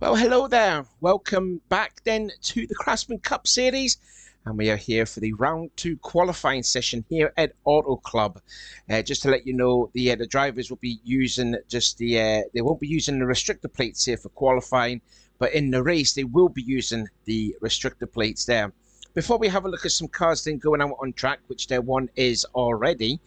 Well, hello there. Welcome back then to the Craftsman Cup Series. And we are here for the round 2 qualifying session here at Auto Club. Just to let you know, the drivers will be using they won't be using the restrictor plates here for qualifying, but in the race they will be using the restrictor plates there. Before we have a look at some cars then going out on track, which there one is already,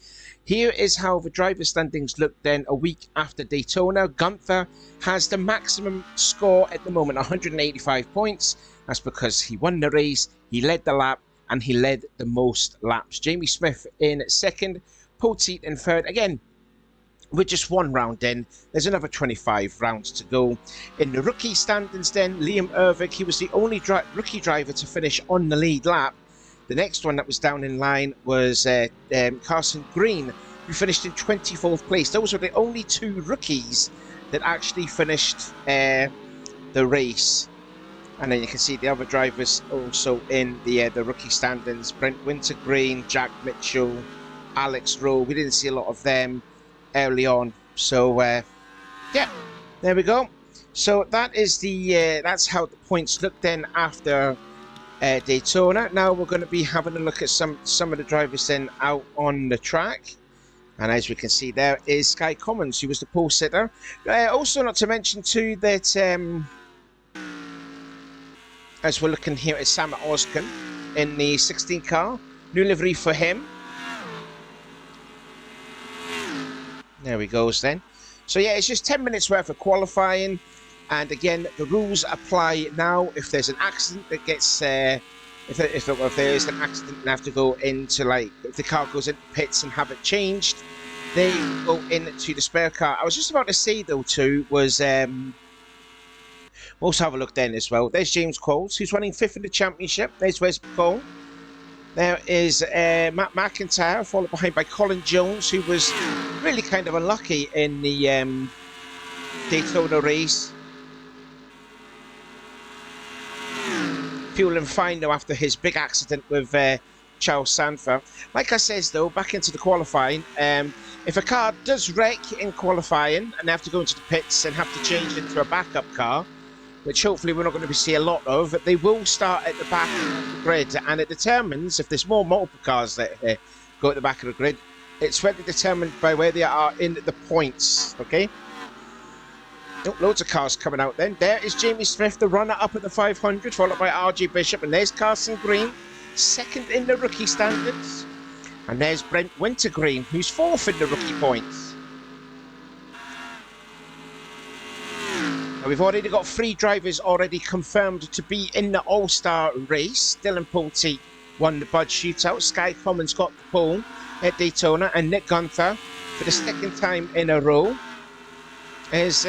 here is how the driver standings look then a week after Daytona. Gunther has the maximum score at the moment, 185 points. That's because he won the race, he led the lap, and he led the most laps. Jamie Smith in second, Poteet in third. Again, with just one round in, there's another 25 rounds to go. In the rookie standings then, Liam Ervig, he was the only rookie driver to finish on the lead lap. The next one that was down in line was Carson Green, who finished in 24th place. Those were the only two rookies that actually finished the race. And then you can see the other drivers also in the rookie standings. Brent Wintergreen, Jack Mitchell, Alex Rowe. We didn't see a lot of them early on. So, yeah, there we go. So that is that's how the points look then after Daytona. Now we're going to be having a look at some of the drivers then out on the track. And as we can see, there is Sky Commons, who was the pole sitter. Also, not to mention too that as we're looking here at Sam Oskin in the 16 car, new livery for him. There he goes then. So yeah, it's just 10 minutes worth of qualifying, and again the rules apply now. If there's an accident that gets if there is an accident and have to go into, like, if the car goes into pits and have it changed, they go into the spare car. I was just about to say though too was we'll also have a look then as well. There's James Coles, who's running 5th in the championship. There's Wes Cole. There is Matt McIntyre, followed behind by Colin Jones, who was really kind of unlucky in the Daytona race. Fueling fine though after his big accident with Charles Sanford. Like I says though, back into the qualifying, if a car does wreck in qualifying and they have to go into the pits and have to change into a backup car, which hopefully we're not going to see a lot of, they will start at the back of the grid, and it determines if there's more multiple cars that go at the back of the grid. It's really determined by where they are in the points, okay? Oh, loads of cars coming out then. There is Jamie Smith, the runner up at the 500, followed by RJ Bishop, and there's Carson Green, second in the rookie standards. And there's Brent Wintergreen, who's 4th in the rookie points. Now we've already got 3 drivers already confirmed to be in the All-Star race. Dylan Poteet won the Bud Shootout. Sky Commons got the pole at Daytona, and Nick Gunther, for the second time in a row, is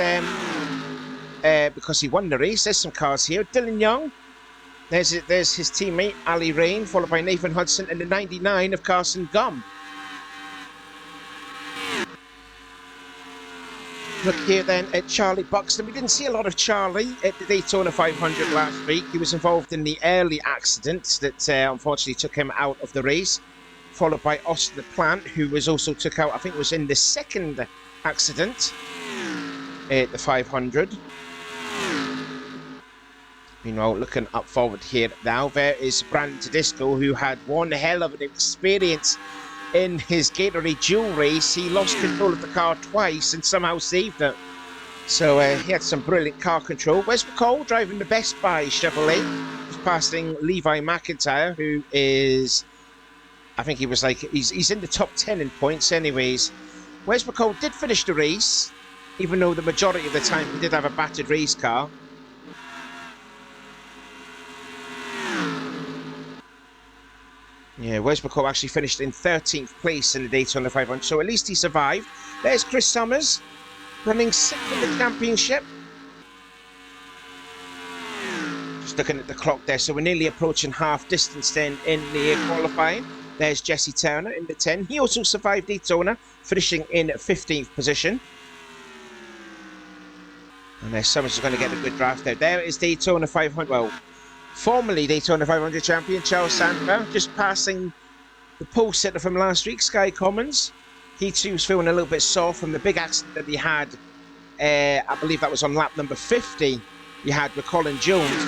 because he won the race. There's some cars here. Dylan Young. There's his teammate Ali Rain, followed by Nathan Hudson, and the 99 of Carson Gum. Look here then at Charlie Buxton. We didn't see a lot of Charlie at the Daytona 500 last week. He was involved in the early accident that unfortunately took him out of the race, followed by Austin Plant, who was also took out, I think it was in the second accident at the 500. Meanwhile, looking up forward here now, there is Brandon Tedesco, who had one hell of an experience in his Gatorade Duel race. He lost control of the car twice and somehow saved it. So he had some brilliant car control. Wes McCall driving the Best Buy Chevrolet, was passing Levi McIntyre, who is, I think he was like, he's in the top 10 in points anyways. Wes McCall did finish the race, even though the majority of the time he did have a battered race car. Yeah, Wes McCall actually finished in 13th place in the Daytona 500, so at least he survived. There's Chris Summers, running 6th in the championship. Just looking at the clock there, so we're nearly approaching half distance then in the qualifying. There's Jesse Turner in the 10. He also survived Daytona, finishing in 15th position. And there's Summers is going to get a good draft there. There is Daytona 500, well, formerly Daytona 500 champion Charles Sandler, just passing the pole sitter from last week, Sky Commons. He too was feeling a little bit sore from the big accident that he had. I believe that was on lap number 50 you had with Colin Jones.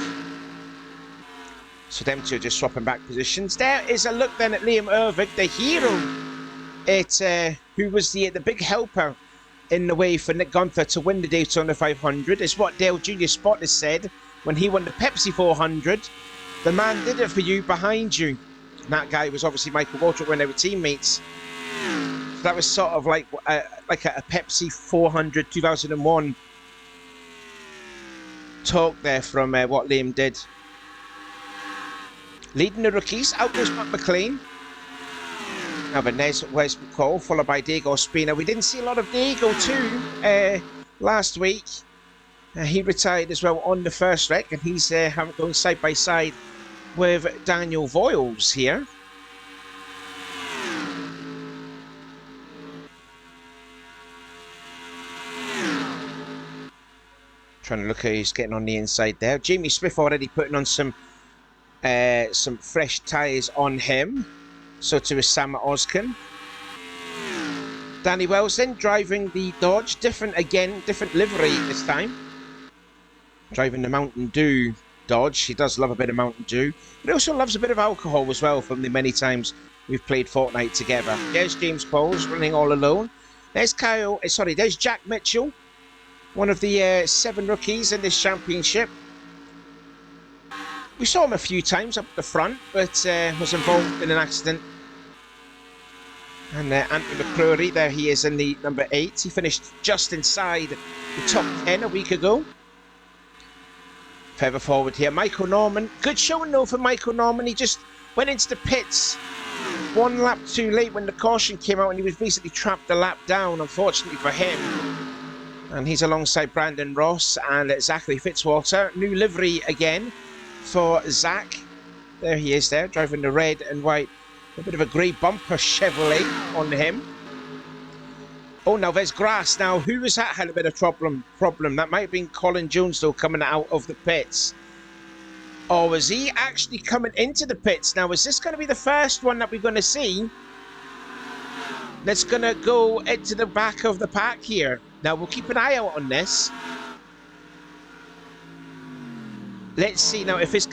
So them two are just swapping back positions. There is a look then at Liam Ervig, the hero, who was the big helper in the way for Nick Gunther to win the Daytona 500. It's what Dale Jr. Spot has said when he won the Pepsi 400. The man did it for you behind you. And that guy was obviously Michael Waltrip when they were teammates. So that was sort of like a Pepsi 400 2001 talk there from what Liam did. Leading the rookies, out goes Matt McLean. Now Vanez, Wes McCall, followed by Diego Spina. We didn't see a lot of Diego too last week. He retired as well on the first wreck, and he's going side by side with Daniel Voiles here. Trying to look at who's getting on the inside there. Jamie Smith already putting on some fresh tyres on him. So too is Sam Oskin. Danny Wells then driving the Dodge. Different livery this time. Driving the Mountain Dew Dodge. He does love a bit of Mountain Dew. But he also loves a bit of alcohol as well from the many times we've played Fortnite together. There's James Bowles running all alone. There's there's Jack Mitchell. One of the 7 rookies in this championship. We saw him a few times up the front, but was involved in an accident. And Anthony McCrory, there he is in the number 8. He finished just inside the top 10 a week ago. Further forward here, Michael Norman. Good showing though for Michael Norman. He just went into the pits 1 lap too late when the caution came out, and he was basically trapped a lap down, unfortunately for him. And he's alongside Brandon Ross and Zachary Fitzwater. New livery again for Zach. There he is there, driving the red and white. A bit of a grey bumper Chevrolet on him. Oh, now there's grass. Now, who was that had a bit of problem? That might have been Colin Jones, though, coming out of the pits. Or was he actually coming into the pits? Now, is this going to be the first one that we're going to see that's going to go into the back of the pack here? Now, we'll keep an eye out on this. Let's see. Now, if his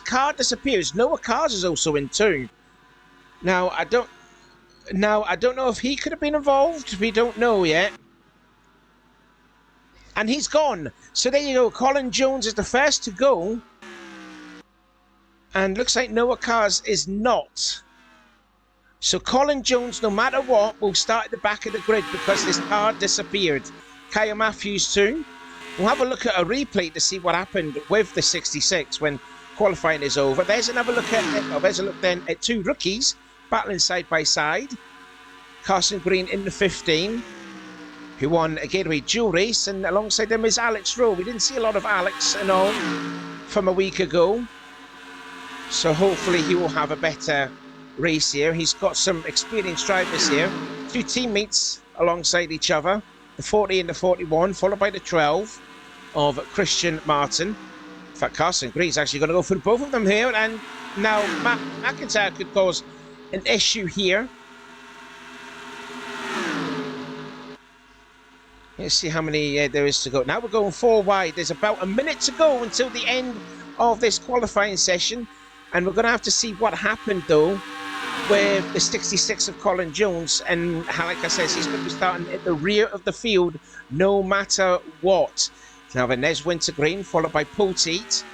car disappears, Noah Cars is also in too. Now, I don't know if he could have been involved. We don't know yet. And he's gone. So there you go. Colin Jones is the first to go. And looks like Noah Cars is not. So Colin Jones, no matter what, will start at the back of the grid because his car disappeared. Kyle Matthews too. We'll have a look at a replay to see what happened with the 66 when qualifying is over. There's another look there's a look then at 2 rookies battling side by side. Carson Green in the 15, who won a Gateway Dual Race, and alongside them is Alex Rowe. We didn't see a lot of Alex and all from a week ago, so hopefully he will have a better race here. He's got some experienced drivers here. 2 teammates alongside each other, the 40 and the 41, followed by the 12 of Christian Martin. In fact, Carson Green's actually going to go for both of them here, and now Matt McIntyre could cause an issue here. Let's see how many there is to go. Now we're going 4 wide. There's about a minute to go until the end of this qualifying session, and we're going to have to see what happened though with the 66 of Colin Jones. And like I said, he's going to be starting at the rear of the field no matter what. Now Vanez Wintergreen, followed by Paul Teat,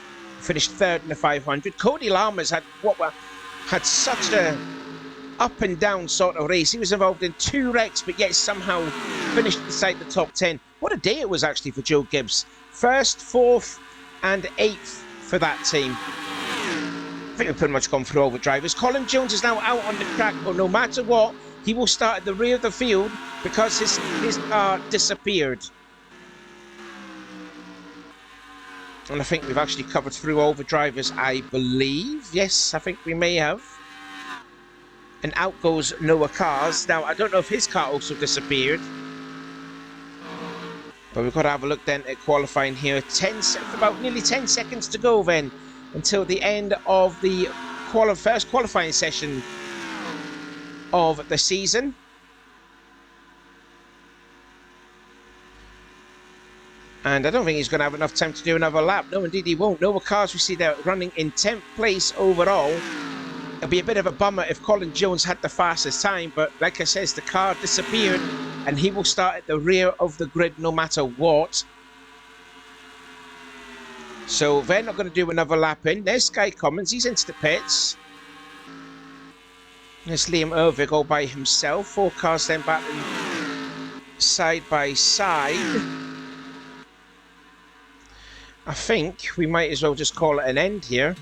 finished 3rd in the 500. Cody Lammers had such a up and down sort of race. He was involved in 2 wrecks, but yet somehow finished inside the top 10. What a day it was actually for Joe Gibbs. 1st, 4th and 8th for that team. I think we've pretty much gone through all the drivers. Colin Jones is now out on the track, but no matter what, he will start at the rear of the field because his car disappeared. And I think we've actually covered through all the drivers, I believe. Yes, I think we may have. And out goes Noah Cars. Now, I don't know if his car also disappeared. But we've got to have a look then at qualifying here. About nearly 10 seconds to go then until the end of the first qualifying session of the season. And I don't think he's going to have enough time to do another lap. No, indeed he won't. No cars we see there running in 10th place overall. It'll be a bit of a bummer if Colin Jones had the fastest time, but like I says, the car disappeared and he will start at the rear of the grid no matter what. So they're not going to do another lap in. There's Sky Commons, he's into the pits. There's Liam Ervig all by himself. 4 cars then battling side by side. I think we might as well just call it an end here.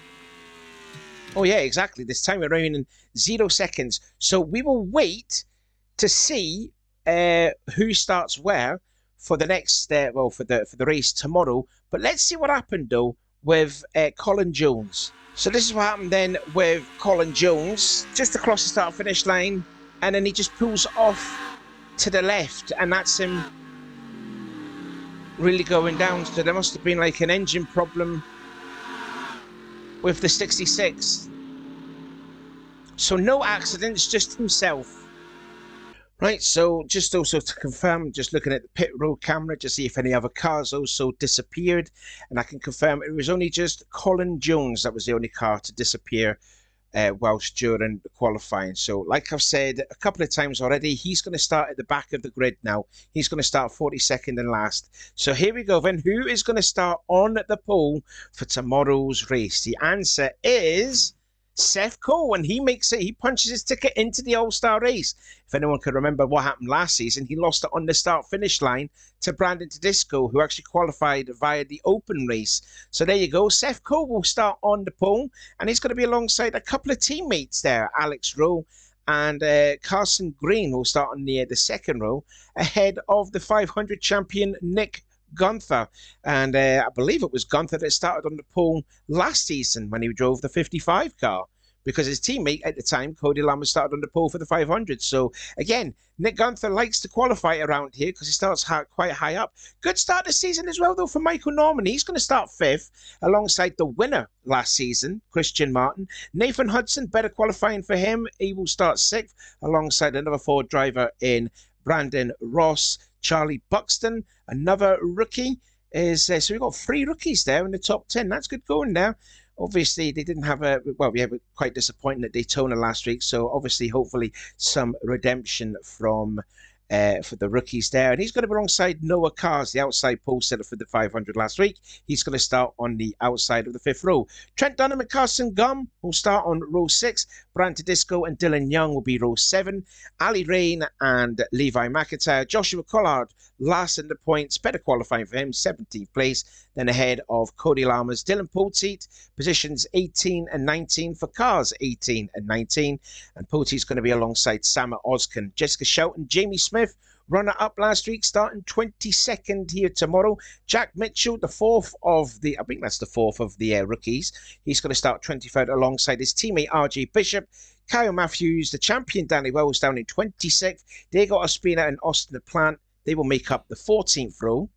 Oh yeah, exactly. This time we're running in 0 seconds. So we will wait to see who starts where for the next, for the race tomorrow. But let's see what happened though with Colin Jones. So this is what happened then with Colin Jones, just across the start-finish line, and then he just pulls off to the left, and that's him really going down. So there must have been like an engine problem with the 66. So no accidents, just himself. Right, so just also to confirm, just looking at the pit road camera to see if any other cars also disappeared. And I can confirm it was only just Colin Jones that was the only car to disappear whilst during the qualifying. So like I've said a couple of times already, he's going to start at the back of the grid now. He's going to start 42nd and last. So here we go then. Who is going to start on the pole for tomorrow's race? The answer is Seth Cole. When he makes it, he punches his ticket into the All-Star race. If anyone can remember what happened last season, he lost it on the start-finish line to Brandon Tedesco, who actually qualified via the open race. So there you go. Seth Cole will start on the pole, and he's going to be alongside a couple of teammates there, Alex Rowe and Carson Green, who will start on the second row, ahead of the 500 champion Nick Gunther. And I believe it was Gunther that started on the pole last season when he drove the 55 car, because his teammate at the time, Cody Lama, started on the pole for the 500. So again, Nick Gunther likes to qualify around here because he starts quite high up. Good start this season as well, though, for Michael Norman. He's going to start 5th alongside the winner last season, Christian Martin. Nathan Hudson, better qualifying for him. He will start 6th alongside another Ford driver in Brandon Ross. Charlie Buxton, another rookie, is so we've got 3 rookies there in the top 10. That's good going there. Obviously, they didn't have we had quite disappointing at Daytona last week. So obviously, hopefully, some redemption from for the rookies there. And he's going to be alongside Noah Cars, the outside pole setter for the 500 last week. He's going to start on the outside of the 5th row. Trent Dunham and Carson Gum will start on row 6. Brandon Tedesco and Dylan Young will be row 7. Ali Rain and Levi McIntyre. Joshua Collard last in the points, better qualifying for him, 17th place, then ahead of Cody Lamas. Dylan Poteet, positions 18 and 19 for cars 18 and 19. And Poteet's going to be alongside Sama Oskin. Jessica Shelton, Jamie Smith, runner-up last week, starting 22nd here tomorrow. Jack Mitchell, the 4th of the, I think that's the 4th of the rookies. He's going to start 23rd alongside his teammate RJ Bishop. Kyle Matthews, the champion Danny Wells, down in 26th. Diego Ospina and Austin the Plant, they will make up the 14th row.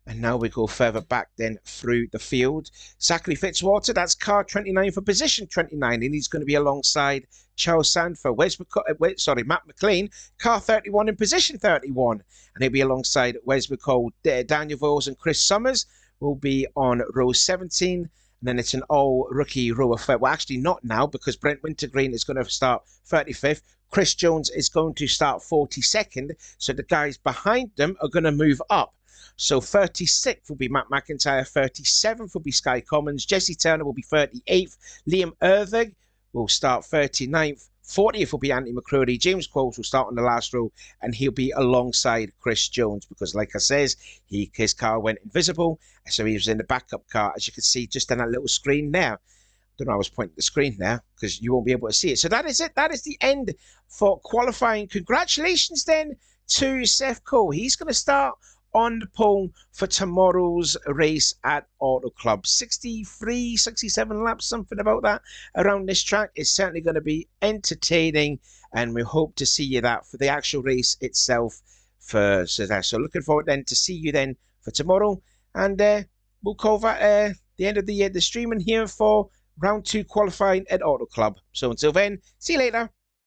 And now we go further back then through the field. Zachary Fitzwater, that's car 29 for position 29, and he's going to be alongside Charles Sanford. Matt McLean, car 31 in position 31, and he'll be alongside Wes McCall. Daniel Voles and Chris Summers will be on row 17, and then it's an all-rookie row of, well, actually not now, because Brent Wintergreen is going to start 35th. Chris Jones is going to start 42nd, so the guys behind them are going to move up. So 36th will be Matt McIntyre, 37th will be Sky Commons, Jesse Turner will be 38th, Liam Ervig will start 39th, 40th will be Anthony McCrory, James Qualls will start on the last row, and he'll be alongside Chris Jones because, like I says, his car went invisible, so he was in the backup car, as you can see just on that little screen there. I don't know, I was pointing the screen there because you won't be able to see it. So that is it. That is the end for qualifying. Congratulations then to Seth Cole. He's going to start on the pole for tomorrow's race at Auto Club. 63, 67 laps, something about that around this track. It's certainly going to be entertaining, and we hope to see you that for the actual race itself. So looking forward then to see you then for tomorrow, and we'll call that the end of the streaming here for round 2 qualifying at Auto Club. So until then, see you later.